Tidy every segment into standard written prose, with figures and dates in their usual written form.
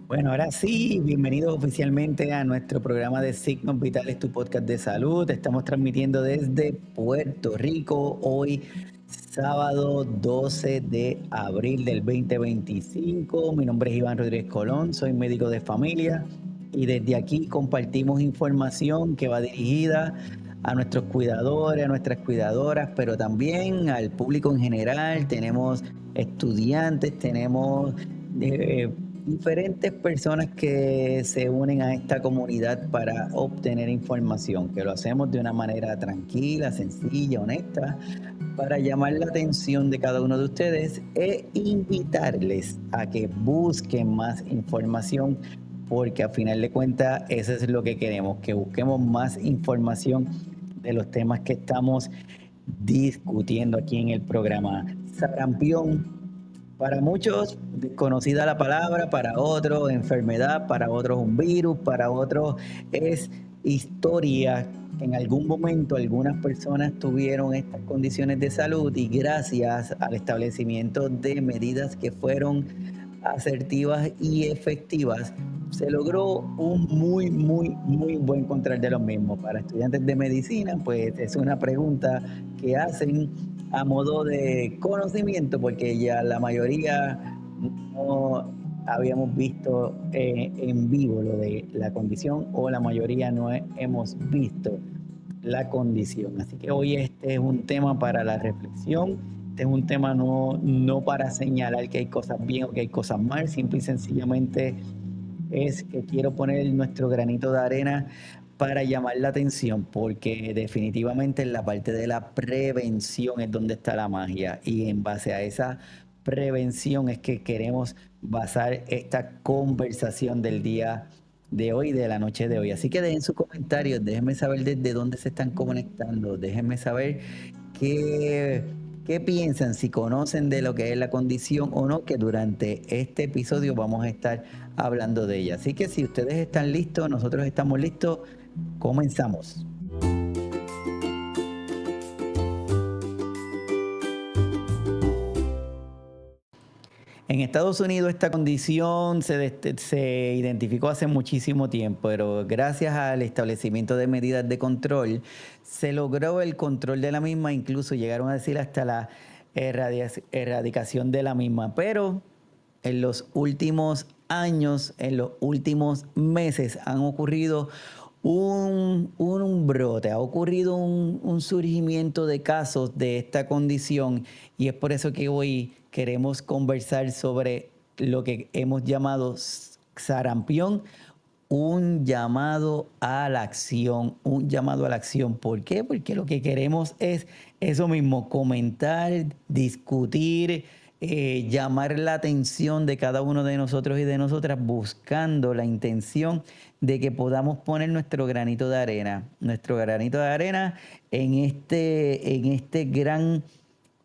Bueno, ahora sí, bienvenidos oficialmente a nuestro programa de Signos Vitales, tu podcast de salud. Estamos transmitiendo desde Puerto Rico hoy, sábado 12 de abril del 2025. Mi nombre es Iván Rodríguez Colón, soy médico de familia y desde aquí compartimos información que va dirigida a nuestros cuidadores, a nuestras cuidadoras, pero también al público en general. Tenemos estudiantes, tenemos eh, diferentes personas que se unen a esta comunidad para obtener información, que lo hacemos de una manera tranquila, sencilla, honesta, para llamar la atención de cada uno de ustedes e invitarles a que busquen más información, porque a final de cuentas eso es lo que queremos, que busquemos más información de los temas que estamos discutiendo aquí en el programa. Sarampión, para muchos, desconocida la palabra, para otros enfermedad, para otros un virus, para otros es historia. En algún momento algunas personas tuvieron estas condiciones de salud y gracias al establecimiento de medidas que fueron asertivas y efectivas, se logró un muy buen control de los mismos. Para estudiantes de medicina, pues es una pregunta que hacen a modo de conocimiento, porque ya la mayoría no habíamos visto en vivo lo de la condición o la mayoría no hemos visto la condición. Así que hoy este es un tema para la reflexión, este es un tema no para señalar que hay cosas bien o que hay cosas mal, simple y sencillamente es que quiero poner nuestro granito de arena para llamar la atención, porque definitivamente en la parte de la prevención es donde está la magia y en base a esa prevención es que queremos basar esta conversación del día de hoy, de la noche de hoy. Así que dejen sus comentarios, déjenme saber desde dónde se están conectando, déjenme saber qué, qué piensan, si conocen de lo que es la condición o no, que durante este episodio vamos a estar hablando de ella. Así que si ustedes están listos, nosotros estamos listos, comenzamos. En Estados Unidos esta condición se identificó hace muchísimo tiempo, pero gracias al establecimiento de medidas de control, se logró el control de la misma, incluso llegaron a decir hasta la erradicación de la misma. Pero en los últimos años, en los últimos meses, han ocurrido un brote, ha ocurrido un surgimiento de casos de esta condición y es por eso que hoy queremos conversar sobre lo que hemos llamado sarampión, un llamado a la acción, un llamado a la acción. ¿Por qué? Porque lo que queremos es eso mismo, comentar, discutir, llamar la atención de cada uno de nosotros y de nosotras, buscando la intención de que podamos poner nuestro granito de arena en este gran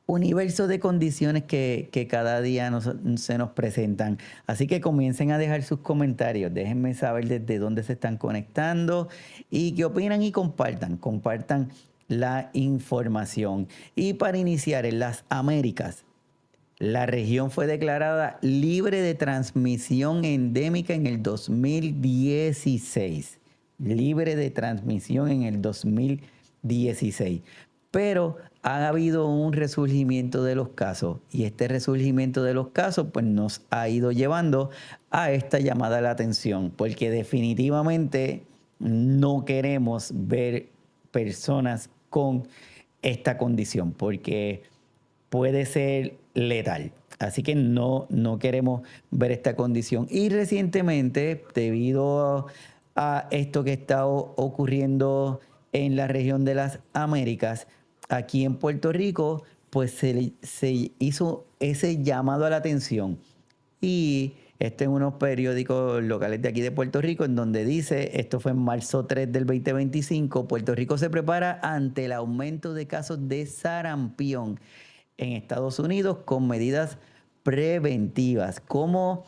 universo de condiciones que cada día se nos presentan. Así que comiencen a dejar sus comentarios, déjenme saber desde dónde se están conectando y qué opinan y compartan la información. Y para iniciar, en las Américas, la región fue declarada libre de transmisión endémica en el 2016. Libre de transmisión en el 2016. Pero ha habido un resurgimiento de los casos y este resurgimiento de los casos pues nos ha ido llevando a esta llamada a la atención, porque definitivamente no queremos ver personas con esta condición, porque puede ser letal. Así que no queremos ver esta condición. Y recientemente, debido a esto que está ocurriendo en la región de las Américas, aquí en Puerto Rico, pues se hizo ese llamado a la atención. Y esto en unos periódicos locales de aquí de Puerto Rico, en donde dice, esto fue en marzo 3 del 2025, Puerto Rico se prepara ante el aumento de casos de sarampión en Estados Unidos con medidas preventivas. ¿Cómo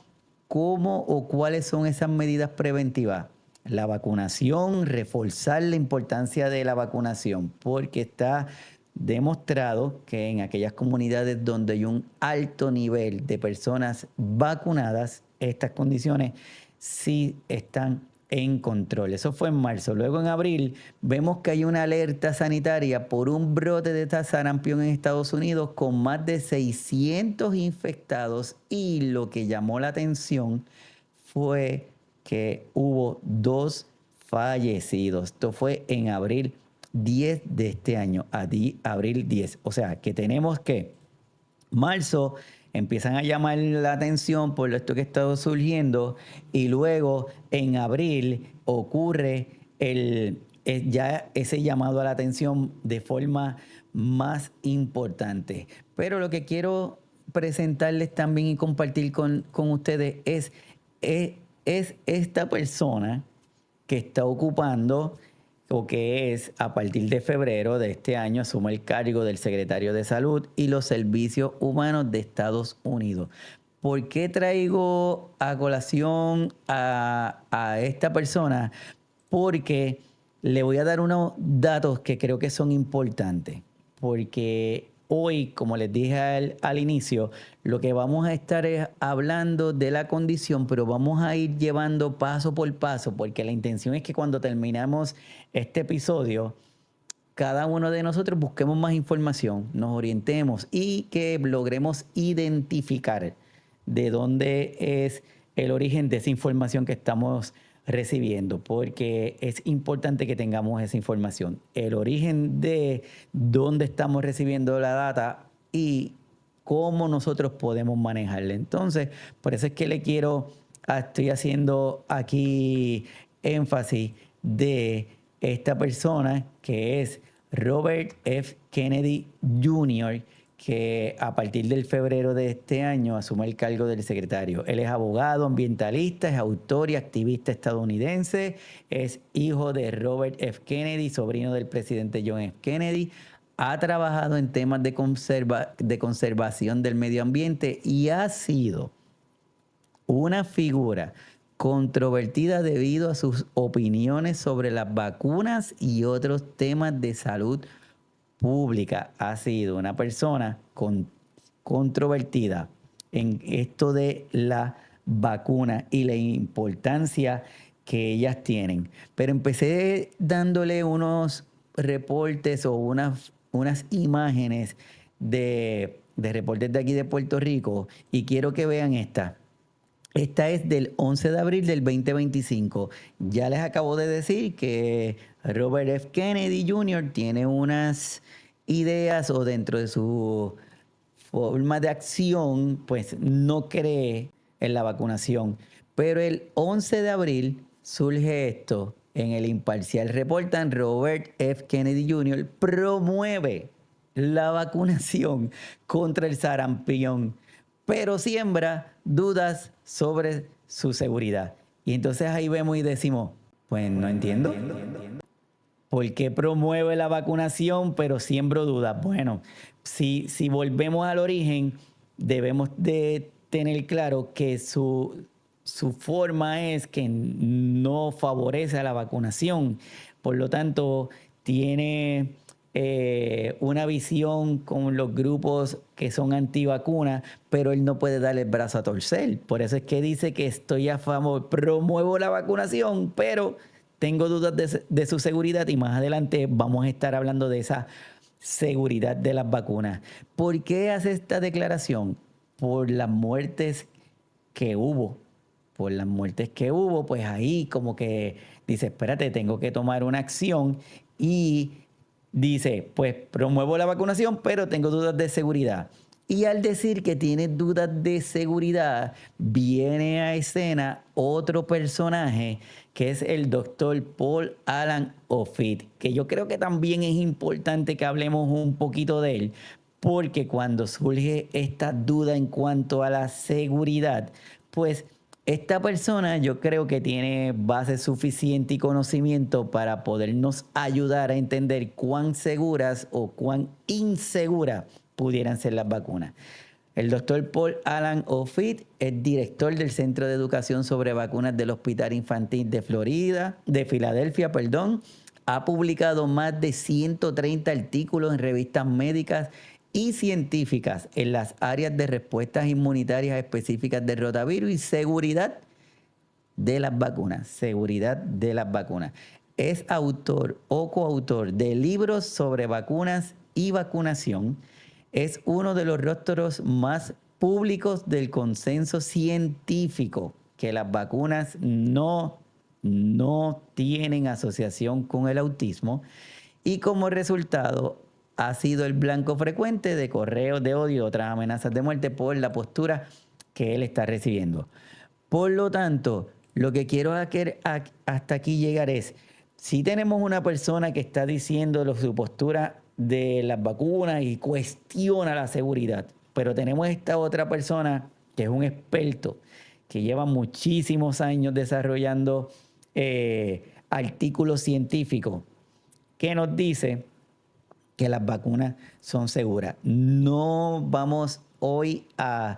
o cuáles son esas medidas preventivas? La vacunación, reforzar la importancia de la vacunación, porque está demostrado que en aquellas comunidades donde hay un alto nivel de personas vacunadas, estas condiciones sí están en control. Eso fue en marzo. Luego en abril vemos que hay una alerta sanitaria por un brote de sarampión en Estados Unidos con más de 600 infectados, y lo que llamó la atención fue que hubo 2 fallecidos. Esto fue en abril 10 de este año, abril 10. O sea, que tenemos que marzo empiezan a llamar la atención por esto que está surgiendo, y luego en abril ocurre ya ese llamado a la atención de forma más importante. Pero lo que quiero presentarles también y compartir con ustedes es esta persona que está ocupando, o que es, a partir de febrero de este año, asume el cargo del secretario de Salud y los Servicios Humanos de Estados Unidos. ¿Por qué traigo a colación a esta persona? Porque le voy a dar unos datos que creo que son importantes. Porque hoy, como les dije al inicio, lo que vamos a estar es hablando de la condición, pero vamos a ir llevando paso por paso, porque la intención es que cuando terminamos este episodio, cada uno de nosotros busquemos más información, nos orientemos y que logremos identificar de dónde es el origen de esa información que estamos recibiendo, porque es importante que tengamos esa información, el origen de dónde estamos recibiendo la data y cómo nosotros podemos manejarla. Entonces, por eso es que estoy haciendo aquí énfasis de esta persona, que es Robert F. Kennedy Jr., que a partir del febrero de este año asume el cargo del secretario. Él es abogado, ambientalista, es autor y activista estadounidense, es hijo de Robert F. Kennedy, sobrino del presidente John F. Kennedy. Ha trabajado en temas de conservación del medio ambiente y ha sido una figura controvertida debido a sus opiniones sobre las vacunas y otros temas de salud pública. Ha sido una persona controvertida en esto de la vacuna y la importancia que ellas tienen. Pero empecé dándole unos reportes o unas imágenes de reportes de aquí de Puerto Rico, y quiero que vean esta. Esta es del 11 de abril del 2025. Ya les acabo de decir que Robert F. Kennedy Jr. tiene unas ideas, o dentro de su forma de acción, pues no cree en la vacunación. Pero el 11 de abril surge esto. En el Imparcial reportan: Robert F. Kennedy Jr. promueve la vacunación contra el sarampión, pero siembra dudas sobre su seguridad. Y entonces ahí vemos y decimos, pues no entiendo. ¿Por qué promueve la vacunación pero siembro dudas? Bueno, si volvemos al origen, debemos de tener claro que su forma es que no favorece a la vacunación. Por lo tanto, tiene una visión con los grupos que son antivacunas, pero él no puede darle el brazo a torcer. Por eso es que dice que estoy a favor, promuevo la vacunación, pero tengo dudas de su seguridad, y más adelante vamos a estar hablando de esa seguridad de las vacunas. ¿Por qué hace esta declaración? Por las muertes que hubo. Por las muertes que hubo, pues ahí como que dice, espérate, tengo que tomar una acción, y dice, pues promuevo la vacunación, pero tengo dudas de seguridad. Y al decir que tiene dudas de seguridad, viene a escena otro personaje, que es el doctor Paul Alan Offit, que yo creo que también es importante que hablemos un poquito de él, porque cuando surge esta duda en cuanto a la seguridad, pues esta persona yo creo que tiene base suficiente y conocimiento para podernos ayudar a entender cuán seguras o cuán inseguras pudieran ser las vacunas. El doctor Paul Alan Offit es director del Centro de Educación sobre Vacunas del Hospital Infantil de Filadelfia. Ha publicado más de 130 artículos en revistas médicas y científicas en las áreas de respuestas inmunitarias específicas del rotavirus y seguridad de las vacunas. Seguridad de las vacunas. Es autor o coautor de libros sobre vacunas y vacunación. Es uno de los rostros más públicos del consenso científico que las vacunas no tienen asociación con el autismo y como resultado ha sido el blanco frecuente de correos de odio y otras amenazas de muerte por la postura que él está recibiendo. Por lo tanto, lo que quiero hasta aquí llegar es, si tenemos una persona que está diciendo su postura de las vacunas y cuestiona la seguridad, pero tenemos esta otra persona que es un experto, que lleva muchísimos años desarrollando artículos científicos, que nos dice que las vacunas son seguras. No vamos hoy a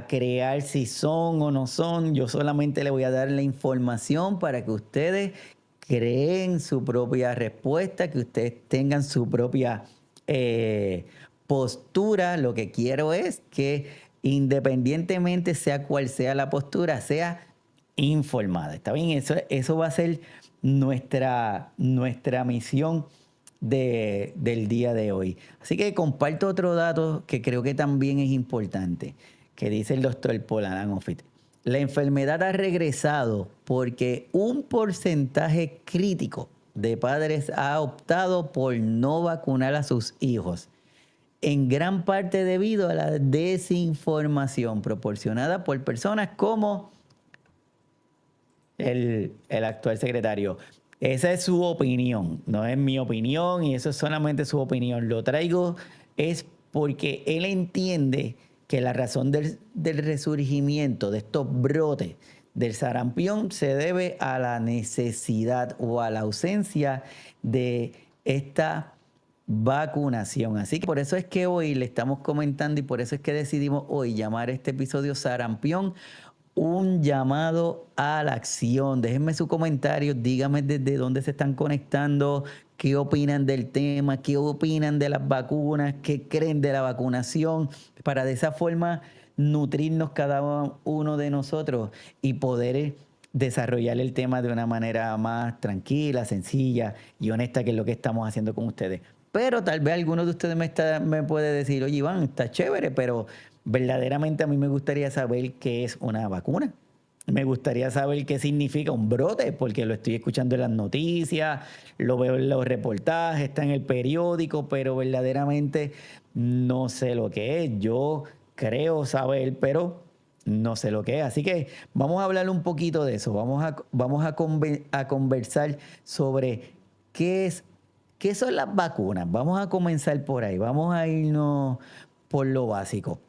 crear si son o no son. Yo solamente le voy a dar la información para que ustedes creen su propia respuesta, que ustedes tengan su propia postura. Lo que quiero es que independientemente sea cual sea la postura, sea informada. ¿Está bien? Eso va a ser nuestra misión del día de hoy. Así que comparto otro dato que creo que también es importante, que dice el doctor Paul Alan Offit. La enfermedad ha regresado porque un porcentaje crítico de padres ha optado por no vacunar a sus hijos, en gran parte debido a la desinformación proporcionada por personas como el actual secretario. Esa es su opinión, no es mi opinión y eso es solamente su opinión. Lo traigo es porque él entiende que la razón del resurgimiento de estos brotes del sarampión se debe a la necesidad o a la ausencia de esta vacunación. Así que por eso es que hoy le estamos comentando y por eso es que decidimos hoy llamar este episodio Sarampión, un llamado a la acción. Déjenme sus comentarios, díganme desde dónde se están conectando, qué opinan del tema, qué opinan de las vacunas, qué creen de la vacunación, para de esa forma nutrirnos cada uno de nosotros y poder desarrollar el tema de una manera más tranquila, sencilla y honesta, que es lo que estamos haciendo con ustedes. Pero tal vez alguno de ustedes me puede decir, oye Iván, está chévere, pero verdaderamente a mí me gustaría saber qué es una vacuna. Me gustaría saber qué significa un brote, porque lo estoy escuchando en las noticias, lo veo en los reportajes, está en el periódico, pero verdaderamente no sé lo que es. Yo creo saber, pero no sé lo que es. Así que vamos a hablar un poquito de eso. Vamos a conversar sobre qué son las vacunas. Vamos a comenzar por ahí. Vamos a irnos por lo básico.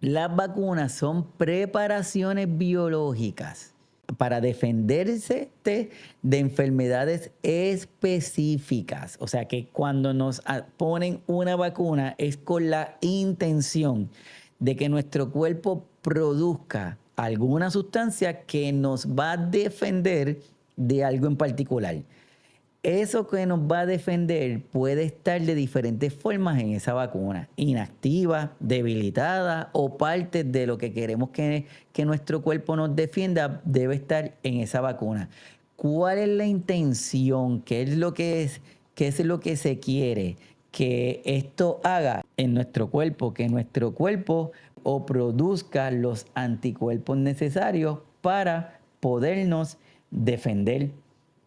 Las vacunas son preparaciones biológicas para defenderse de enfermedades específicas. O sea que cuando nos ponen una vacuna es con la intención de que nuestro cuerpo produzca alguna sustancia que nos va a defender de algo en particular. Eso que nos va a defender puede estar de diferentes formas en esa vacuna, inactiva, debilitada o parte de lo que queremos que nuestro cuerpo nos defienda debe estar en esa vacuna. ¿Cuál es la intención? ¿Qué es lo que se quiere que esto haga en nuestro cuerpo? Que nuestro cuerpo o produzca los anticuerpos necesarios para podernos defender.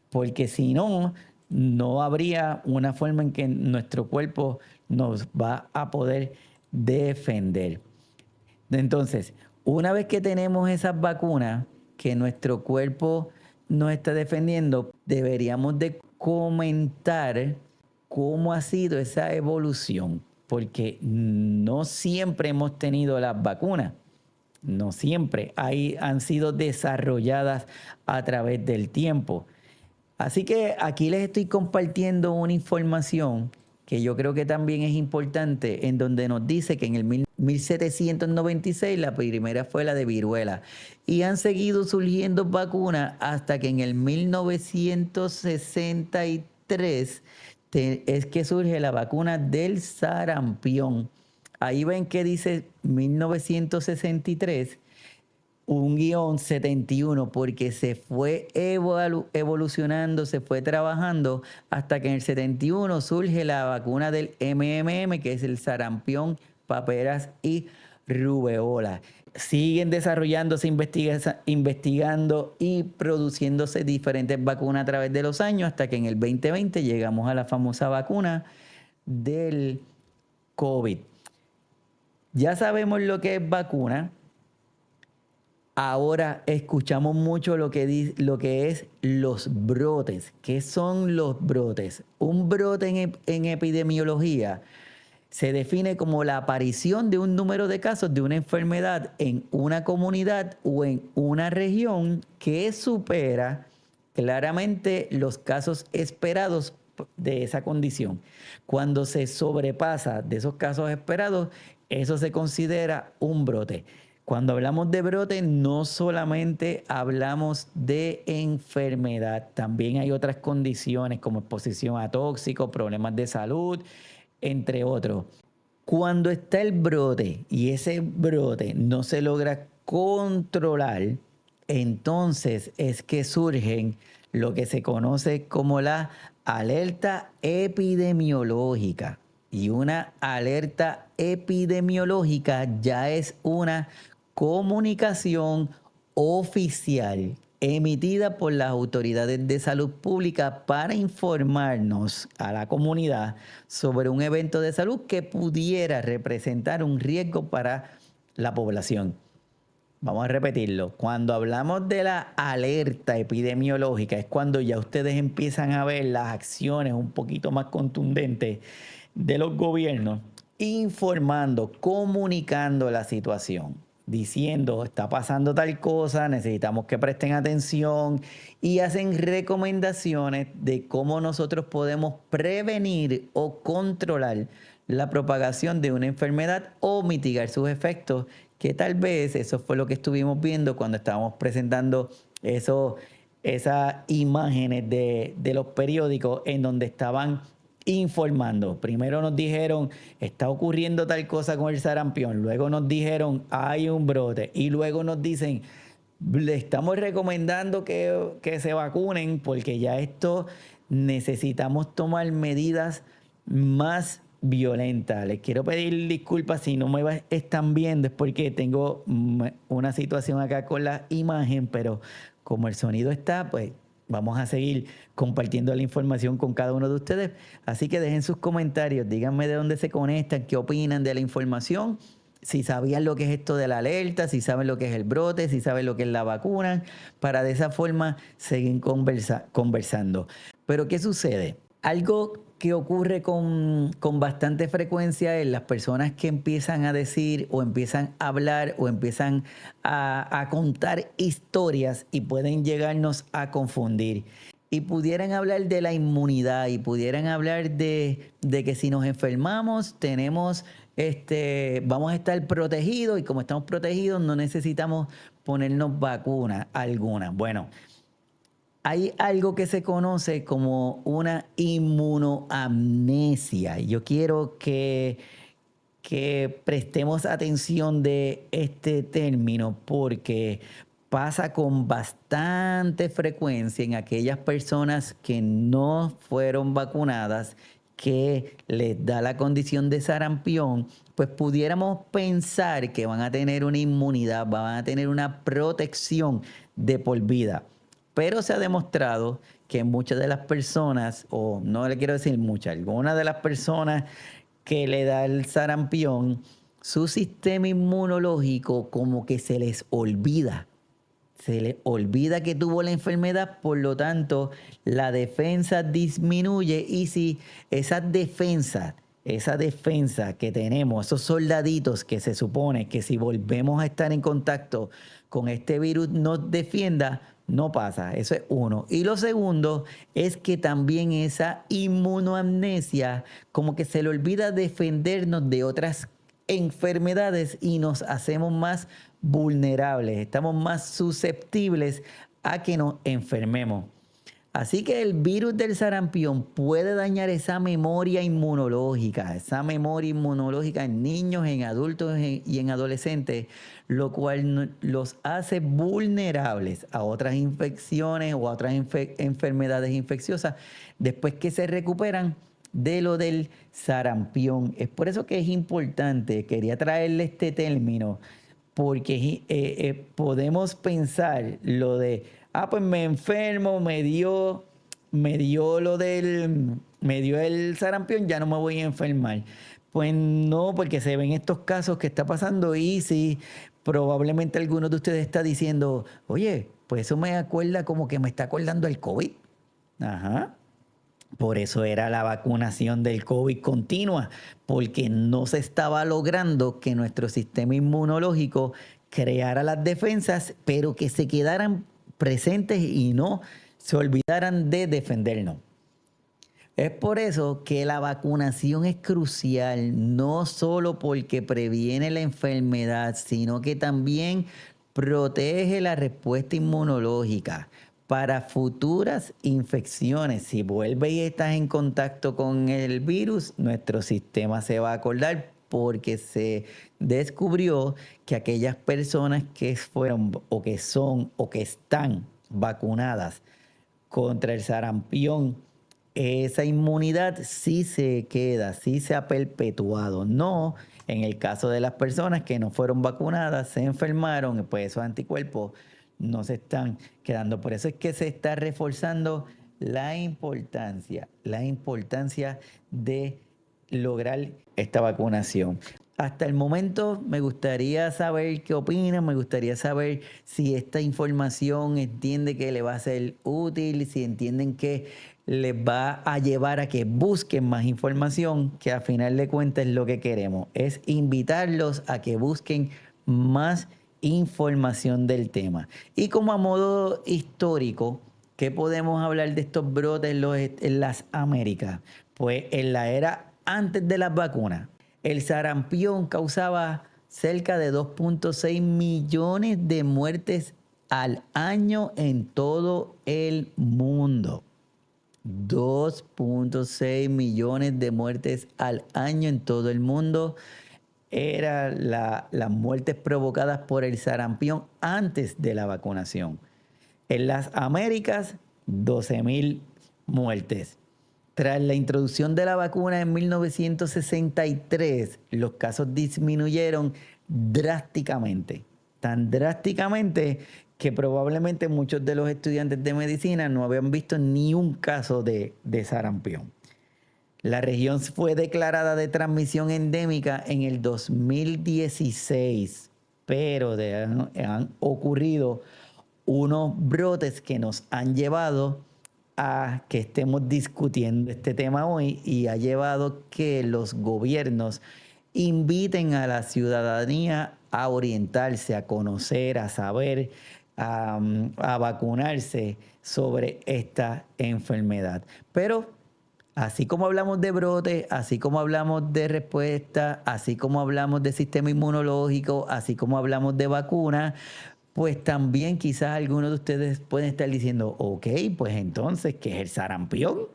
Porque si no, no habría una forma en que nuestro cuerpo nos va a poder defender. Entonces, una vez que tenemos esas vacunas que nuestro cuerpo nos está defendiendo, deberíamos de comentar cómo ha sido esa evolución, porque no siempre hemos tenido las vacunas. No siempre. Han sido desarrolladas a través del tiempo. Así que aquí les estoy compartiendo una información que yo creo que también es importante, en donde nos dice que en el 1796 la primera fue la de viruela y han seguido surgiendo vacunas hasta que en el 1963 es que surge la vacuna del sarampión. Ahí ven que dice 1963, un guión 71, porque se fue evolucionando, se fue trabajando hasta que en el 71 surge la vacuna del MMM, que es el sarampión, paperas y rubeola. Siguen desarrollándose, investigando y produciéndose diferentes vacunas a través de los años hasta que en el 2020 llegamos a la famosa vacuna del COVID. Ya sabemos lo que es vacuna. Ahora escuchamos mucho lo que es los brotes. ¿Qué son los brotes? Un brote en epidemiología se define como la aparición de un número de casos de una enfermedad en una comunidad o en una región que supera claramente los casos esperados de esa condición. Cuando se sobrepasa de esos casos esperados, eso se considera un brote. Cuando hablamos de brote, no solamente hablamos de enfermedad, también hay otras condiciones como exposición a tóxicos, problemas de salud, entre otros. Cuando está el brote y ese brote no se logra controlar, entonces es que surgen lo que se conoce como la alerta epidemiológica. Y una alerta epidemiológica ya es una comunicación oficial emitida por las autoridades de salud pública para informarnos a la comunidad sobre un evento de salud que pudiera representar un riesgo para la población. Vamos a repetirlo. Cuando hablamos de la alerta epidemiológica es cuando ya ustedes empiezan a ver las acciones un poquito más contundentes de los gobiernos informando, comunicando la situación, diciendo está pasando tal cosa, necesitamos que presten atención y hacen recomendaciones de cómo nosotros podemos prevenir o controlar la propagación de una enfermedad o mitigar sus efectos, que tal vez eso fue lo que estuvimos viendo cuando estábamos presentando esas imágenes de los periódicos en donde estaban informando. Primero nos dijeron, está ocurriendo tal cosa con el sarampión. Luego nos dijeron, hay un brote. Y luego nos dicen, le estamos recomendando que se vacunen porque ya esto necesitamos tomar medidas más violentas. Les quiero pedir disculpas si no me están viendo, es porque tengo una situación acá con la imagen, pero como el sonido está, pues vamos a seguir compartiendo la información con cada uno de ustedes. Así que dejen sus comentarios, díganme de dónde se conectan, qué opinan de la información, si sabían lo que es esto de la alerta, si saben lo que es el brote, si saben lo que es la vacuna, para de esa forma seguir conversando. Pero ¿qué sucede? Algo que ocurre con bastante frecuencia es las personas que empiezan a decir o empiezan a hablar o empiezan a contar historias y pueden llegarnos a confundir. Y pudieran hablar de la inmunidad y pudieran hablar de que si nos enfermamos vamos a estar protegidos y como estamos protegidos no necesitamos ponernos vacuna alguna. Bueno, hay algo que se conoce como una inmunoamnesia. Yo quiero que prestemos atención de este término porque pasa con bastante frecuencia en aquellas personas que no fueron vacunadas, que les da la condición de sarampión, pues pudiéramos pensar que van a tener una inmunidad, van a tener una protección de por vida. Pero se ha demostrado que muchas de las personas, o no le quiero decir muchas, algunas de las personas que le da el sarampión, su sistema inmunológico como que se les olvida. Se les olvida que tuvo la enfermedad, por lo tanto, la defensa disminuye y si esa defensa que tenemos, esos soldaditos que se supone que si volvemos a estar en contacto con este virus nos defienda, no pasa. Eso es uno. Y lo segundo es que también esa inmunoamnesia como que se le olvida defendernos de otras enfermedades y nos hacemos más vulnerables, estamos más susceptibles a que nos enfermemos. Así que el virus del sarampión puede dañar esa memoria inmunológica en niños, en adultos y en adolescentes, lo cual los hace vulnerables a otras infecciones o a otras enfermedades infecciosas después que se recuperan de lo del sarampión. Es por eso que es importante, quería traerle este término, porque podemos pensar lo de, pues me enfermo, me dio el sarampión, ya no me voy a enfermar. Pues no, porque se ven estos casos que está pasando y sí, probablemente algunos de ustedes está diciendo, oye, pues eso me acuerda como que me está acordando el COVID. Ajá. Por eso era la vacunación del COVID continua, porque no se estaba logrando que nuestro sistema inmunológico creara las defensas, pero que se quedaran presentes y no se olvidaran de defendernos. Es por eso que la vacunación es crucial, no solo porque previene la enfermedad, sino que también protege la respuesta inmunológica para futuras infecciones. Si vuelves y estás en contacto con el virus, nuestro sistema se va a acordar porque se descubrió que aquellas personas que fueron o que son o que están vacunadas contra el sarampión, esa inmunidad sí se queda, sí se ha perpetuado. No en el caso de las personas que no fueron vacunadas, se enfermaron, pues esos anticuerpos no se están quedando. Por eso es que se está reforzando la importancia de lograr esta vacunación. Hasta el momento me gustaría saber qué opinan, me gustaría saber si esta información entiende que le va a ser útil, si entienden que les va a llevar a que busquen más información, que a final de cuentas es lo que queremos, es invitarlos a que busquen más información del tema. Y como a modo histórico, ¿qué podemos hablar de estos brotes en las Américas? Pues en la era antes de las vacunas, el sarampión causaba cerca de 2.6 millones de muertes al año en todo el mundo. 2.6 millones de muertes al año en todo el mundo eran las muertes provocadas por el sarampión antes de la vacunación. En las Américas, 12.000 muertes. Tras la introducción de la vacuna en 1963, los casos disminuyeron drásticamente. Tan drásticamente que probablemente muchos de los estudiantes de medicina no habían visto ni un caso de sarampión. La región fue declarada de transmisión endémica en el 2016, pero han ocurrido unos brotes que nos han llevado a que estemos discutiendo este tema hoy y ha llevado que los gobiernos inviten a la ciudadanía a orientarse, a conocer, a saber, a vacunarse sobre esta enfermedad. Pero así como hablamos de brote, así como hablamos de respuesta, así como hablamos de sistema inmunológico, así como hablamos de vacuna, pues también quizás algunos de ustedes pueden estar diciendo, ok, pues entonces, ¿qué es el sarampión?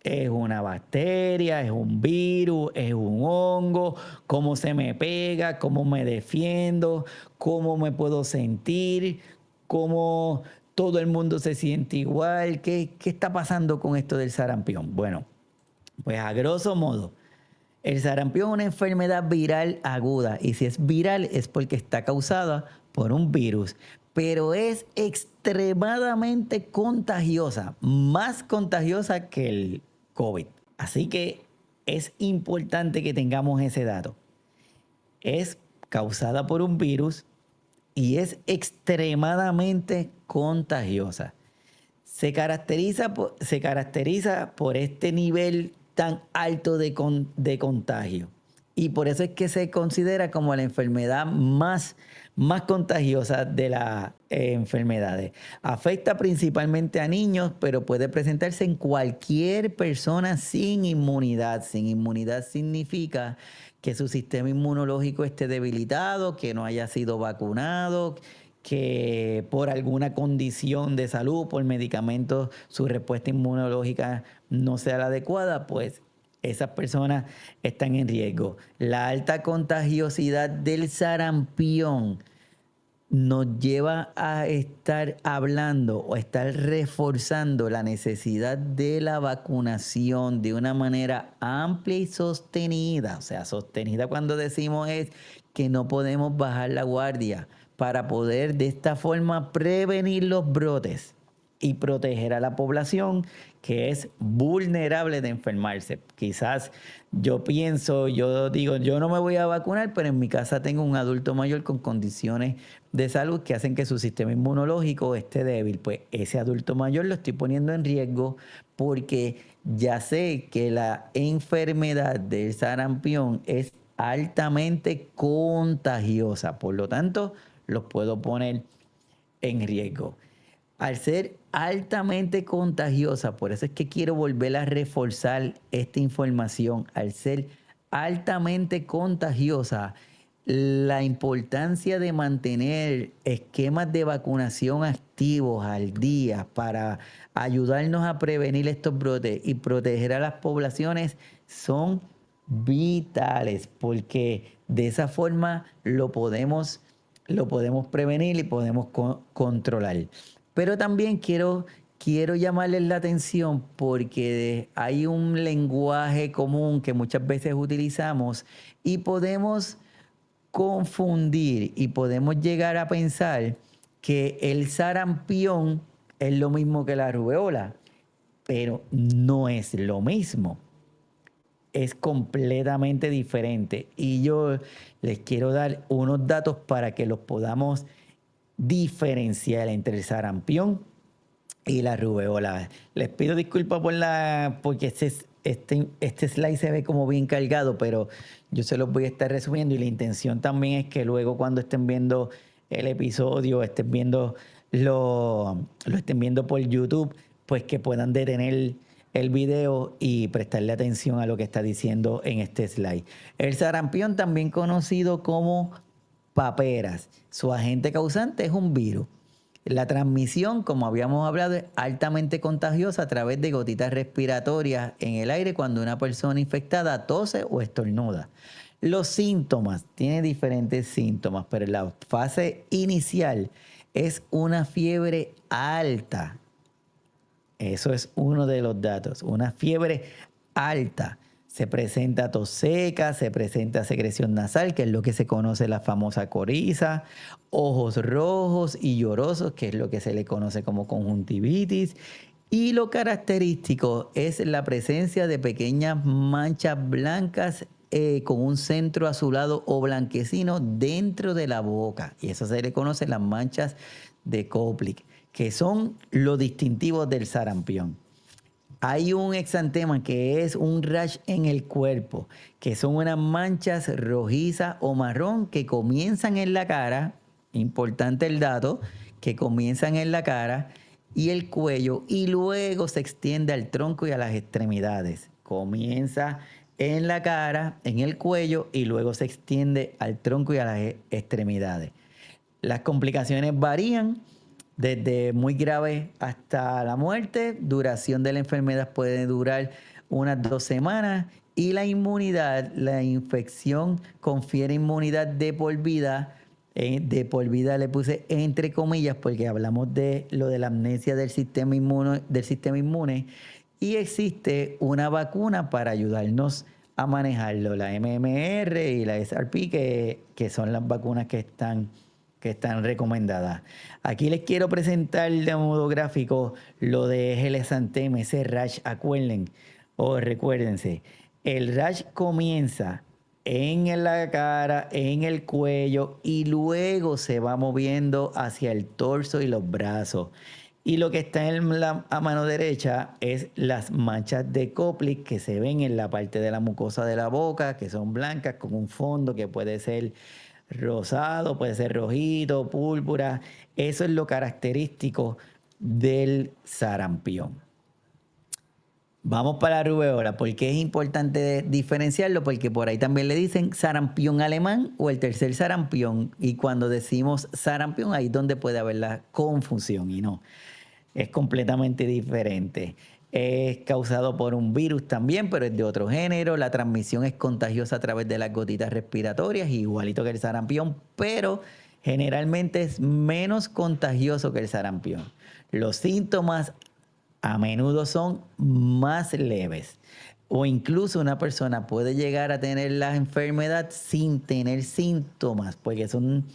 ¿Es una bacteria? ¿Es un virus? ¿Es un hongo? ¿Cómo se me pega? ¿Cómo me defiendo? ¿Cómo me puedo sentir? ¿Cómo todo el mundo se siente igual? ¿Qué está pasando con esto del sarampión? Bueno, pues a grosso modo, el sarampión es una enfermedad viral aguda y si es viral es porque está causada por un virus, pero es extremadamente contagiosa, más contagiosa que el COVID. Así que es importante que tengamos ese dato. Es causada por un virus y es extremadamente contagiosa. Se caracteriza por este nivel tan alto de contagio. Y por eso es que se considera como la enfermedad más contagiosa de las enfermedades. Afecta principalmente a niños, pero puede presentarse en cualquier persona sin inmunidad. Sin inmunidad significa que su sistema inmunológico esté debilitado, que no haya sido vacunado, que por alguna condición de salud, por medicamentos, su respuesta inmunológica no sea la adecuada, pues esas personas están en riesgo. La alta contagiosidad del sarampión nos lleva a estar hablando o estar reforzando la necesidad de la vacunación de una manera amplia y sostenida. O sea, sostenida cuando decimos es que no podemos bajar la guardia para poder de esta forma prevenir los brotes y proteger a la población que es vulnerable de enfermarse. Quizás yo digo, yo no me voy a vacunar, pero en mi casa tengo un adulto mayor con condiciones de salud que hacen que su sistema inmunológico esté débil. Pues ese adulto mayor lo estoy poniendo en riesgo porque ya sé que la enfermedad del sarampión es altamente contagiosa. Por lo tanto, los puedo poner en riesgo. Al ser altamente contagiosa, por eso es que quiero volver a reforzar esta información, al ser altamente contagiosa, la importancia de mantener esquemas de vacunación activos al día para ayudarnos a prevenir estos brotes y proteger a las poblaciones son vitales, porque de esa forma lo podemos prevenir y podemos controlar. Pero también quiero llamarles la atención porque hay un lenguaje común que muchas veces utilizamos y podemos confundir y podemos llegar a pensar que el sarampión es lo mismo que la rubeola, pero no es lo mismo. Es completamente diferente. Y yo les quiero dar unos datos para que los podamos diferenciar entre el sarampión y la rubeola. Les pido disculpas porque este slide se ve como bien cargado, pero yo se los voy a estar resumiendo y la intención también es que luego cuando estén viendo el episodio, lo estén viendo por YouTube, pues que puedan detener el video y prestarle atención a lo que está diciendo en este slide. El sarampión, también conocido como paperas, su agente causante es un virus. La transmisión, como habíamos hablado, es altamente contagiosa a través de gotitas respiratorias en el aire cuando una persona infectada tose o estornuda. Los síntomas, tiene diferentes síntomas, pero la fase inicial es una fiebre alta. Eso es uno de los datos, una fiebre alta. Se presenta tos seca, se presenta secreción nasal, que es lo que se conoce la famosa coriza, ojos rojos y llorosos, que es lo que se le conoce como conjuntivitis. Y lo característico es la presencia de pequeñas manchas blancas con un centro azulado o blanquecino dentro de la boca. Y eso se le conoce las manchas de Koplik, que son los distintivos del sarampión. Hay un exantema que es un rash en el cuerpo, que son unas manchas rojizas o marrón que comienzan en la cara, importante el dato, que comienzan en la cara y el cuello y luego se extiende al tronco y a las extremidades. Comienza en la cara, en el cuello y luego se extiende al tronco y a las extremidades. Las complicaciones varían desde muy grave hasta la muerte. Duración de la enfermedad puede durar unas 2 semanas y la inmunidad, la infección confiere inmunidad de por vida. De por vida le puse entre comillas porque hablamos de lo de la amnesia del sistema inmune y existe una vacuna para ayudarnos a manejarlo, la MMR y la SRP, que son las vacunas que están recomendadas. Aquí les quiero presentar de modo gráfico lo de el exantema, ese rash, recuérdense, el rash comienza en la cara, en el cuello y luego se va moviendo hacia el torso y los brazos. Y lo que está a mano derecha es las manchas de Koplik que se ven en la parte de la mucosa de la boca, que son blancas con un fondo que puede ser rosado, puede ser rojito, púrpura. Eso es lo característico del sarampión. Vamos para la rubeola, porque es importante diferenciarlo, porque por ahí también le dicen sarampión alemán o el tercer sarampión, y cuando decimos sarampión, ahí es donde puede haber la confusión, y no, es completamente diferente. Es causado por un virus también, pero es de otro género. La transmisión es contagiosa a través de las gotitas respiratorias, igualito que el sarampión, pero generalmente es menos contagioso que el sarampión. Los síntomas a menudo son más leves. O incluso una persona puede llegar a tener la enfermedad sin tener síntomas, porque son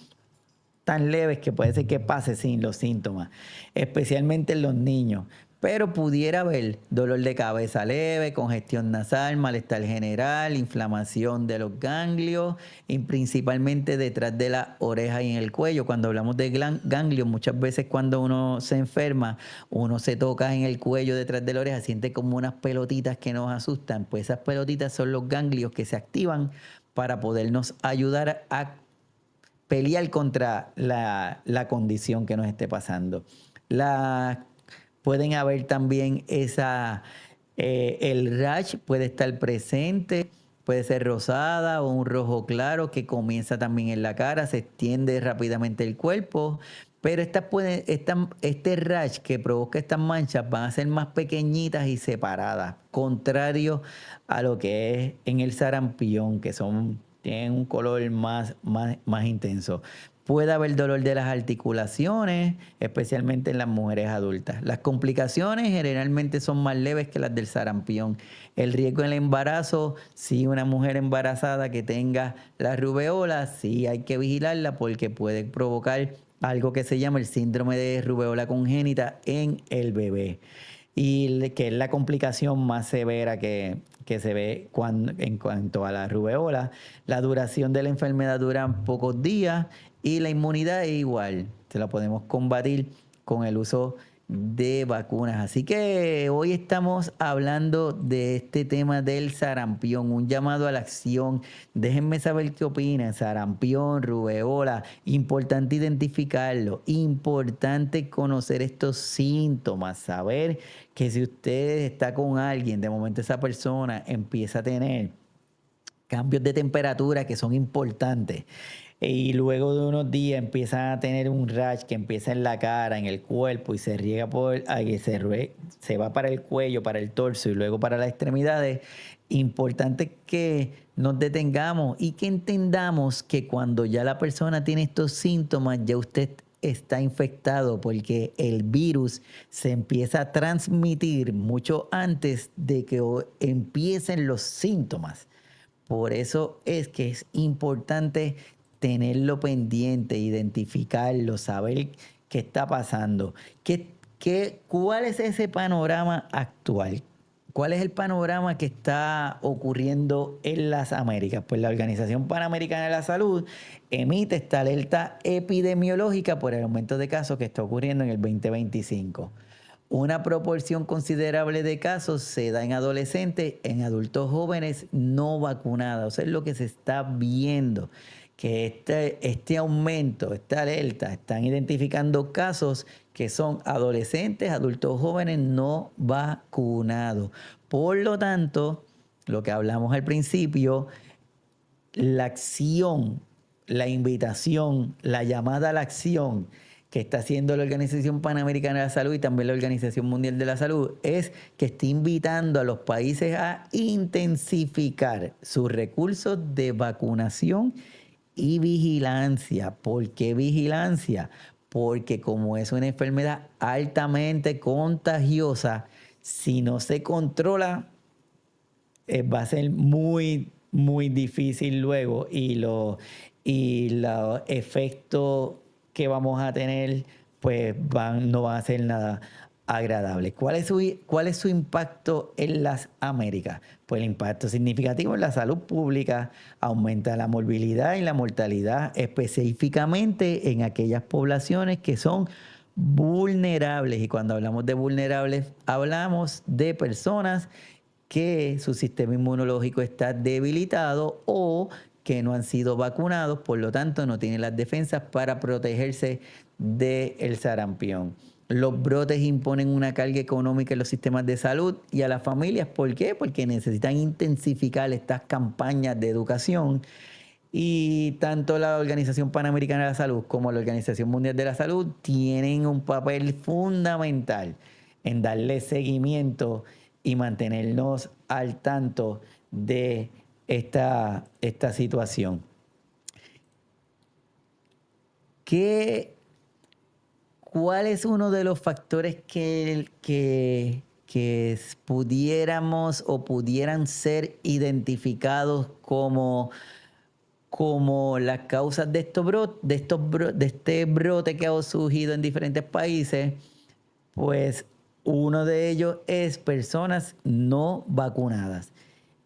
tan leves que puede ser que pase sin los síntomas, especialmente en los niños. Pero pudiera haber dolor de cabeza leve, congestión nasal, malestar general, inflamación de los ganglios, y principalmente detrás de la oreja y en el cuello. Cuando hablamos de ganglios, muchas veces cuando uno se enferma, uno se toca en el cuello detrás de la oreja, siente como unas pelotitas que nos asustan. Pues esas pelotitas son los ganglios que se activan para podernos ayudar a pelear contra la condición que nos esté pasando. Pueden haber también el rash puede estar presente, puede ser rosada o un rojo claro que comienza también en la cara, se extiende rápidamente el cuerpo, pero este rash que provoca estas manchas van a ser más pequeñitas y separadas, contrario a lo que es en el sarampión, tienen un color más intenso. Puede haber dolor de las articulaciones, especialmente en las mujeres adultas. Las complicaciones generalmente son más leves que las del sarampión. El riesgo en el embarazo, si una mujer embarazada que tenga la rubeola, sí hay que vigilarla porque puede provocar algo que se llama el síndrome de rubeola congénita en el bebé, y que es la complicación más severa que se ve en cuanto a la rubeola. La duración de la enfermedad dura pocos días y la inmunidad es igual. Se la podemos combatir con el uso de vacunas. Así que hoy estamos hablando de este tema del sarampión, un llamado a la acción. Déjenme saber qué opinan. Sarampión, rubeola, importante identificarlo, importante conocer estos síntomas, saber que si usted está con alguien, de momento esa persona empieza a tener cambios de temperatura que son importantes. Y luego de unos días empiezan a tener un rash que empieza en la cara, en el cuerpo y se riega se va para el cuello, para el torso y luego para las extremidades. Importante que nos detengamos y que entendamos que cuando ya la persona tiene estos síntomas, ya usted está infectado porque el virus se empieza a transmitir mucho antes de que empiecen los síntomas. Por eso es que es importante tenerlo pendiente, identificarlo, saber qué está pasando. ¿Cuál es ese panorama actual? ¿Cuál es el panorama que está ocurriendo en las Américas? Pues la Organización Panamericana de la Salud emite esta alerta epidemiológica por el aumento de casos que está ocurriendo en el 2025. Una proporción considerable de casos se da en adolescentes, en adultos jóvenes no vacunados. O sea, es lo que se está viendo, que este aumento, esta alerta, están identificando casos que son adolescentes, adultos jóvenes no vacunados. Por lo tanto, lo que hablamos al principio, la acción, la invitación, la llamada a la acción que está haciendo la Organización Panamericana de la Salud y también la Organización Mundial de la Salud es que está invitando a los países a intensificar sus recursos de vacunación y vigilancia. ¿Por qué vigilancia? Porque como es una enfermedad altamente contagiosa, si no se controla, va a ser muy difícil luego, y los efectos que vamos a tener pues no van a ser nada agradables. ¿Cuál es su impacto en las Américas? Pues el impacto significativo en la salud pública, aumenta la morbilidad y la mortalidad, específicamente en aquellas poblaciones que son vulnerables. Y cuando hablamos de vulnerables, hablamos de personas que su sistema inmunológico está debilitado o que no han sido vacunados, por lo tanto no tienen las defensas para protegerse del sarampión. Los brotes imponen una carga económica en los sistemas de salud y a las familias. ¿Por qué? Porque necesitan intensificar estas campañas de educación y tanto la Organización Panamericana de la Salud como la Organización Mundial de la Salud tienen un papel fundamental en darle seguimiento y mantenernos al tanto de esta situación. ¿Cuál es uno de los factores que pudiéramos o pudieran ser identificados como las causas de de este brote que ha surgido en diferentes países? Pues uno de ellos es personas no vacunadas.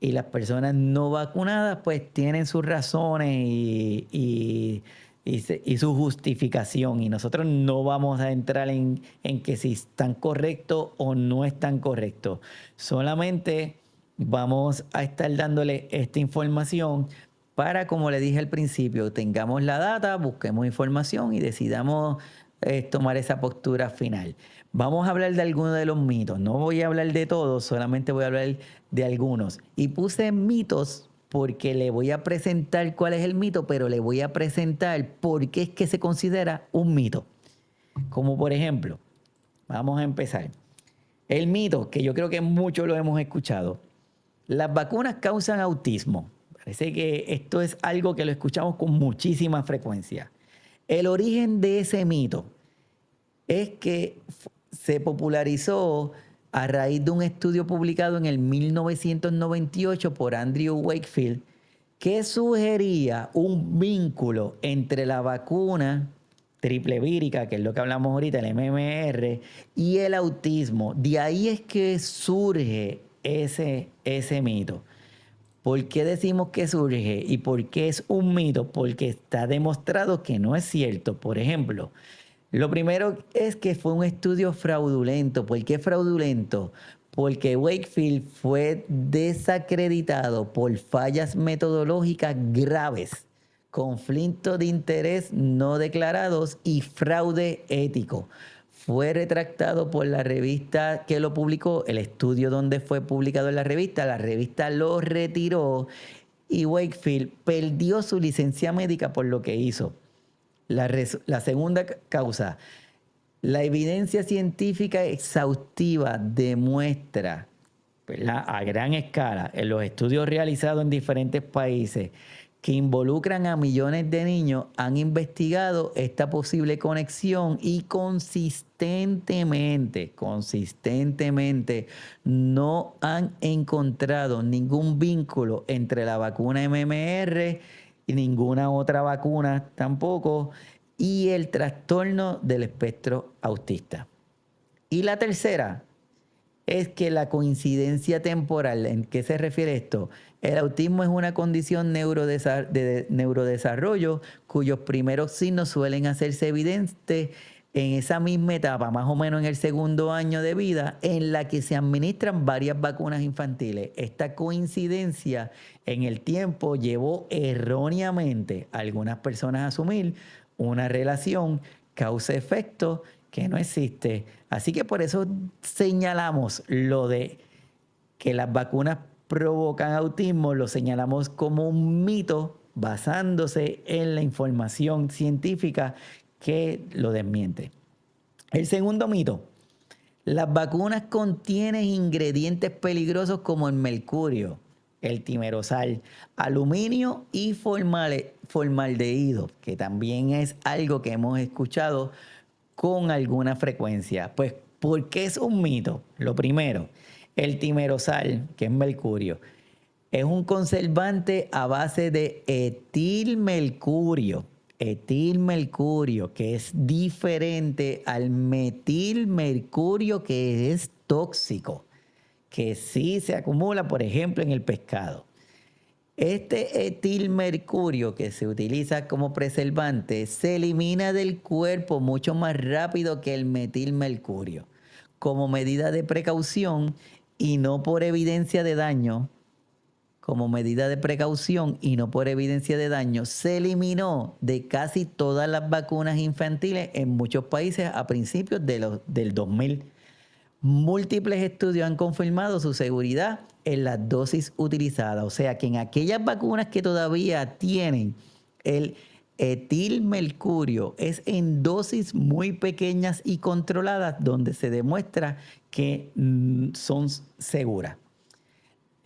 Y las personas no vacunadas pues tienen sus razones y su justificación. Y nosotros no vamos a entrar en que si están correctos o no están correctos. Solamente vamos a estar dándole esta información para, como le dije al principio, tengamos la data, busquemos información y decidamos tomar esa postura final. Vamos a hablar de algunos de los mitos. No voy a hablar de todos, solamente voy a hablar de algunos. Y puse mitos porque le voy a presentar cuál es el mito, pero le voy a presentar por qué es que se considera un mito. Como por ejemplo, vamos a empezar. El mito, que yo creo que muchos lo hemos escuchado. Las vacunas causan autismo. Parece que esto es algo que lo escuchamos con muchísima frecuencia. El origen de ese mito es que se popularizó a raíz de un estudio publicado en el 1998 por Andrew Wakefield que sugería un vínculo entre la vacuna triple vírica, que es lo que hablamos ahorita, el MMR, y el autismo. De ahí es que surge ese mito. ¿Por qué decimos que surge y por qué es un mito? Porque está demostrado que no es cierto. Por ejemplo, lo primero es que fue un estudio fraudulento. ¿Por qué fraudulento? Porque Wakefield fue desacreditado por fallas metodológicas graves, conflicto de interés no declarados y fraude ético. Fue retractado por la revista que lo publicó, el estudio donde fue publicado en la revista lo retiró y Wakefield perdió su licencia médica por lo que hizo. La segunda causa, la evidencia científica exhaustiva demuestra, ¿verdad?, a gran escala en los estudios realizados en diferentes países que involucran a millones de niños, han investigado esta posible conexión y consistentemente no han encontrado ningún vínculo entre la vacuna MMR y ninguna otra vacuna tampoco y el trastorno del espectro autista. Y la tercera es que la coincidencia temporal, ¿en qué se refiere esto? El autismo es una condición de neurodesarrollo cuyos primeros signos suelen hacerse evidentes en esa misma etapa, más o menos en el segundo año de vida, en la que se administran varias vacunas infantiles. Esta coincidencia en el tiempo llevó erróneamente a algunas personas a asumir una relación causa-efecto que no existe. Así que por eso señalamos lo de que las vacunas provocan autismo, lo señalamos como un mito basándose en la información científica que lo desmiente. El segundo mito, las vacunas contienen ingredientes peligrosos como el mercurio, el timerosal, aluminio y formaldehído, que también es algo que hemos escuchado con alguna frecuencia. Pues, ¿por qué es un mito? Lo primero, el timerosal, que es mercurio, es un conservante a base de etilmercurio. Etilmercurio, que es diferente al metilmercurio, que es tóxico, que sí se acumula, por ejemplo, en el pescado. Este etilmercurio que se utiliza como preservante se elimina del cuerpo mucho más rápido que el metilmercurio. Como medida de precaución y no por evidencia de daño, como medida de precaución y no por evidencia de daño, se eliminó de casi todas las vacunas infantiles en muchos países a principios del 2000. Múltiples estudios han confirmado su seguridad en las dosis utilizadas. O sea que en aquellas vacunas que todavía tienen el etilmercurio es en dosis muy pequeñas y controladas donde se demuestra que son seguras.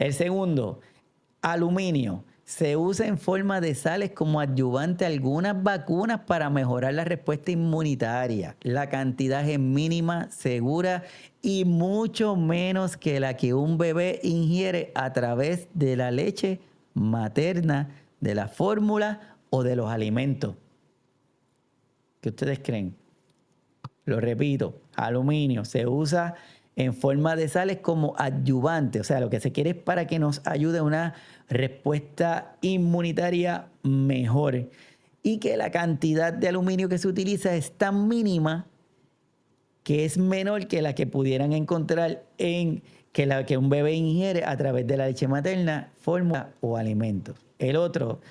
El segundo, aluminio. Se usa en forma de sales como adyuvante a algunas vacunas para mejorar la respuesta inmunitaria. La cantidad es mínima, segura y mucho menos que la que un bebé ingiere a través de la leche materna, de la fórmula o de los alimentos. ¿Qué ustedes creen? Lo repito, aluminio se usa en forma de sales como adyuvante, o sea, lo que se quiere es para que nos ayude a una respuesta inmunitaria mejor y que la cantidad de aluminio que se utiliza es tan mínima que es menor que la que pudieran encontrar en que la que un bebé ingiere a través de la leche materna, fórmula o alimentos. El otro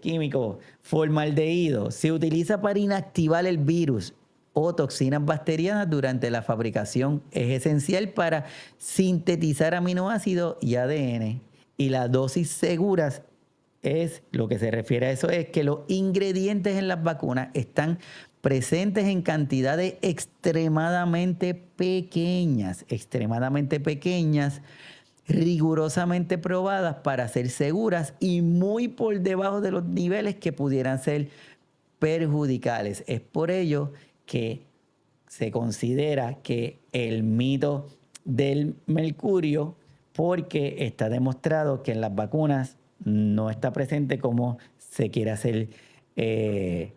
químico, formaldehído, se utiliza para inactivar el virus o toxinas bacterianas durante la fabricación. Es esencial para sintetizar aminoácidos y ADN. Y las dosis seguras es, lo que se refiere a eso, es que los ingredientes en las vacunas están presentes en cantidades extremadamente pequeñas, rigurosamente probadas para ser seguras y muy por debajo de los niveles que pudieran ser perjudiciales. Es por ello que se considera que el mito del mercurio, porque está demostrado que en las vacunas no está presente como se quiere se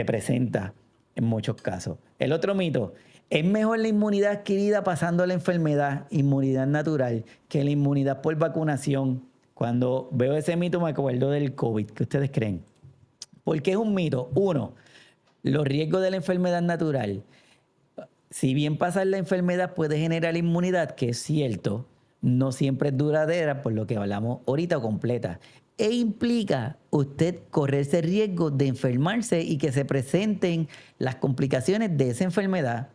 presenta en muchos casos. El otro mito, es mejor la inmunidad adquirida pasando la enfermedad, inmunidad natural, que la inmunidad por vacunación. Cuando veo ese mito me acuerdo del COVID. ¿Qué ustedes creen? ¿Por qué es un mito? Uno, los riesgos de la enfermedad natural. Si bien pasar la enfermedad puede generar inmunidad, que es cierto, no siempre es duradera, por lo que hablamos ahorita, o completa. E implica usted correrse el riesgo de enfermarse y que se presenten las complicaciones de esa enfermedad.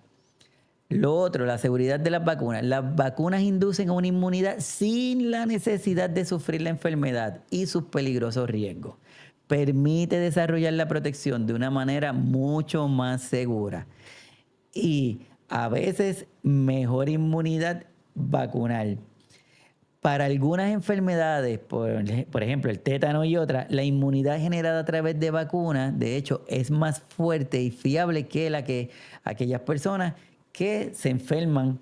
Lo otro, la seguridad de las vacunas. Las vacunas inducen a una inmunidad sin la necesidad de sufrir la enfermedad y sus peligrosos riesgos. Permite desarrollar la protección de una manera mucho más segura. Y a veces mejor inmunidad vacunal. Para algunas enfermedades, por ejemplo el tétano y otras, la inmunidad generada a través de vacunas, de hecho, es más fuerte y fiable que la que aquellas personas que se enferman.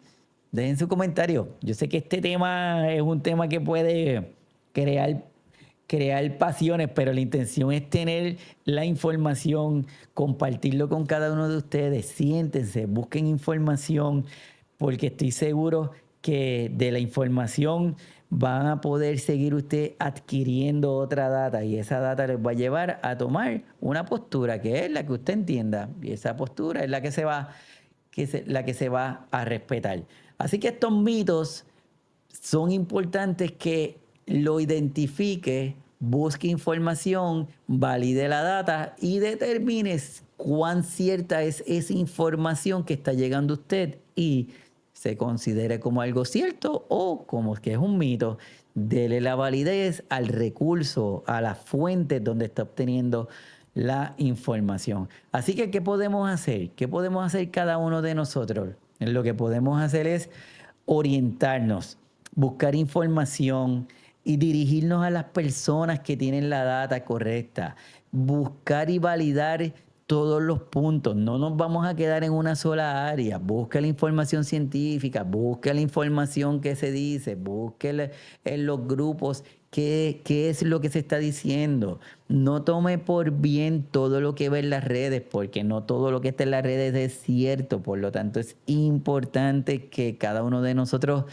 Dejen su comentario. Yo sé que este tema es un tema que puede crear pasiones, pero la intención es tener la información, compartirlo con cada uno de ustedes. Siéntense, busquen información, porque estoy seguro que de la información van a poder seguir usted adquiriendo otra data y esa data les va a llevar a tomar una postura que es la que usted entienda y esa postura es la que se va a respetar. Así que estos mitos son importantes que lo identifique, busque información, valide la data y determine cuán cierta es esa información que está llegando a usted y se considere como algo cierto o como que es un mito. Dele la validez al recurso, a la fuente donde está obteniendo la información. Así que, ¿qué podemos hacer? ¿Qué podemos hacer cada uno de nosotros? Lo que podemos hacer es orientarnos, buscar información y dirigirnos a las personas que tienen la data correcta. Buscar y validar todos los puntos. No nos vamos a quedar en una sola área. Busca la información científica, busca la información que se dice, busque en los grupos qué es lo que se está diciendo. No tome por bien todo lo que ve en las redes, porque no todo lo que está en las redes es cierto. Por lo tanto, es importante que cada uno de nosotros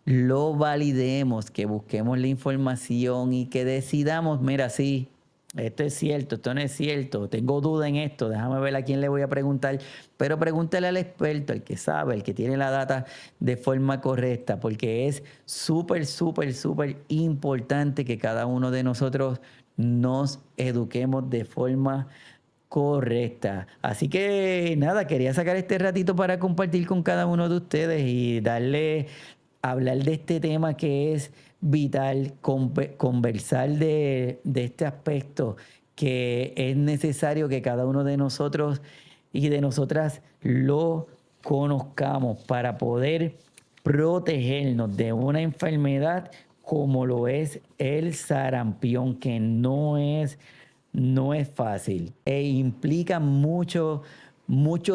lo validemos, que busquemos la información y que decidamos, mira, sí, esto es cierto, esto no es cierto, tengo duda en esto, déjame ver a quién le voy a preguntar, pero pregúntale al experto, al que sabe, el que tiene la data de forma correcta, porque es súper, súper, súper importante que cada uno de nosotros nos eduquemos de forma correcta. Así que nada, quería sacar este ratito para compartir con cada uno de ustedes y darle, hablar de este tema que es vital, conversar de este aspecto que es necesario que cada uno de nosotros y de nosotras lo conozcamos para poder protegernos de una enfermedad como lo es el sarampión, que no es fácil e implica mucho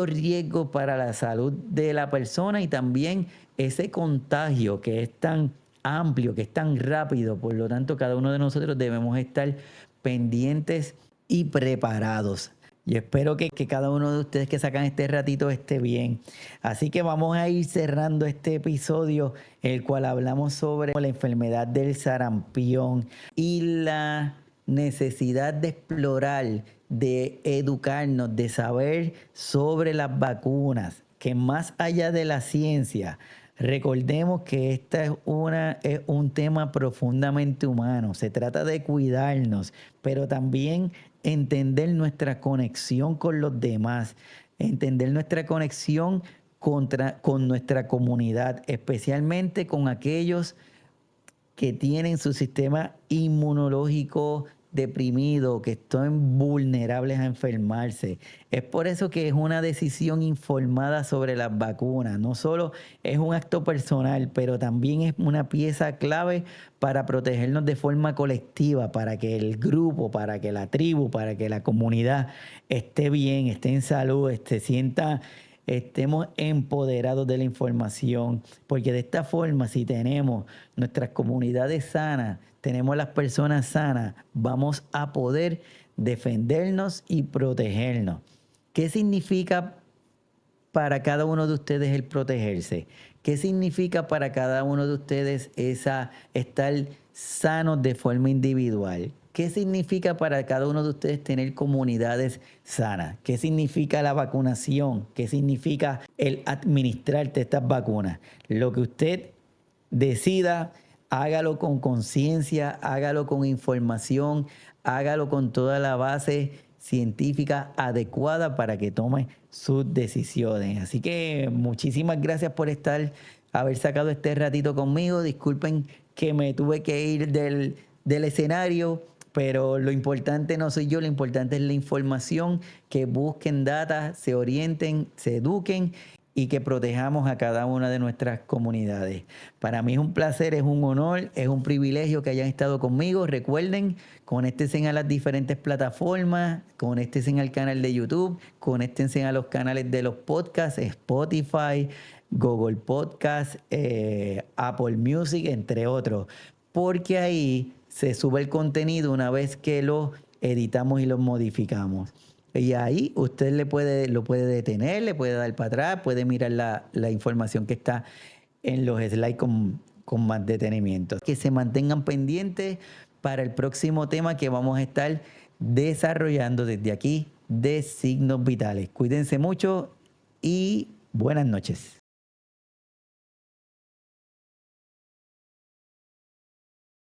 riesgo para la salud de la persona y también ese contagio que es tan amplio, que es tan rápido. Por lo tanto, cada uno de nosotros debemos estar pendientes y preparados. Yo espero que cada uno de ustedes que sacan este ratito esté bien. Así que vamos a ir cerrando este episodio, el cual hablamos sobre la enfermedad del sarampión y la necesidad de explorar, de educarnos, de saber sobre las vacunas, que más allá de la ciencia, recordemos que esta es un tema profundamente humano. Se trata de cuidarnos, pero también entender nuestra conexión con los demás, entender nuestra conexión con nuestra comunidad, especialmente con aquellos que tienen su sistema inmunológico deprimido, que están vulnerables a enfermarse. Es por eso que es una decisión informada sobre las vacunas. No solo es un acto personal, pero también es una pieza clave para protegernos de forma colectiva, para que el grupo, para que la tribu, para que la comunidad esté bien, esté en salud, estemos empoderados de la información, porque de esta forma, si tenemos nuestras comunidades sanas, tenemos las personas sanas, vamos a poder defendernos y protegernos. ¿Qué significa para cada uno de ustedes el protegerse? ¿Qué significa para cada uno de ustedes estar sanos de forma individual? ¿Qué significa para cada uno de ustedes tener comunidades sanas? ¿Qué significa la vacunación? ¿Qué significa el administrarte estas vacunas? Lo que usted decida, hágalo con conciencia, hágalo con información, hágalo con toda la base científica adecuada para que tome sus decisiones. Así que muchísimas gracias por haber sacado este ratito conmigo. Disculpen que me tuve que ir del escenario, pero lo importante no soy yo, lo importante es la información, que busquen data, se orienten, se eduquen y que protejamos a cada una de nuestras comunidades. Para mí es un placer, es un honor, es un privilegio que hayan estado conmigo. Recuerden, conéctense a las diferentes plataformas, conéctense al canal de YouTube, conéctense a los canales de los podcasts, Spotify, Google Podcast, Apple Music, entre otros, porque ahí se sube el contenido una vez que lo editamos y lo modificamos. Y ahí usted lo puede detener, le puede dar para atrás, puede mirar la información que está en los slides con más detenimiento. Que se mantengan pendientes para el próximo tema que vamos a estar desarrollando desde aquí de Signos Vitales. Cuídense mucho y buenas noches.